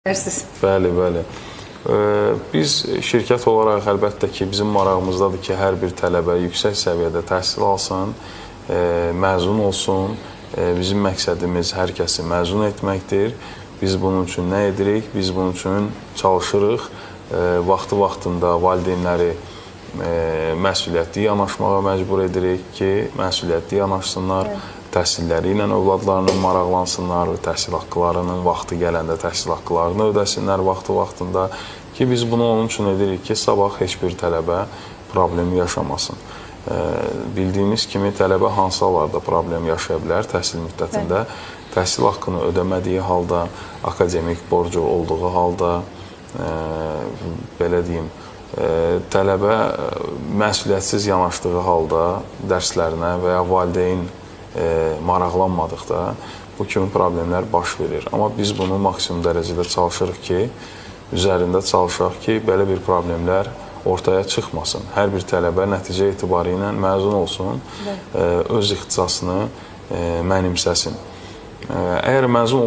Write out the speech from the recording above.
Bəli, bəli. Biz şirkət olaraq əlbəttə ki, bizim marağımızdadır ki, hər bir tələbə yüksək səviyyədə təhsil alsın, məzun olsun. Bizim məqsədimiz hər kəsi məzun etməkdir. Biz bunun üçün nə edirik? Biz bunun üçün çalışırıq. Vaxtı-vaxtında valideynləri məsuliyyətli yanaşmağa məcbur edirik ki, məsuliyyətli yanaşsınlar. Təhsilləri ilə övladlarının maraqlansınlar, təhsil haqqlarının vaxtı gələndə təhsil haqqlarını ödəsinlər vaxtı-vaxtında ki, biz bunu onun üçün edirik ki, sabah heç bir tələbə problemi yaşamasın. Bildiyimiz kimi tələbə hansı hallarda problem yaşaya bilər təhsil müddətində? Təhsil haqqını ödəmədiyi halda, akademik borcu olduğu halda, belə deyim, tələbə məsuliyyətsiz yanaşdığı halda dərslərinə və ya valideyn maraqlanmadıqda bu kimi problemlər baş verir. Amma biz bunu maksimum dərəcədə çalışırıq ki, üzərində çalışaq ki, belə bir problemlər ortaya çıxmasın. Hər bir tələbə nəticə etibarı ilə məzun olsun, öz ixtisasını mənimsəsin. Əgər məzun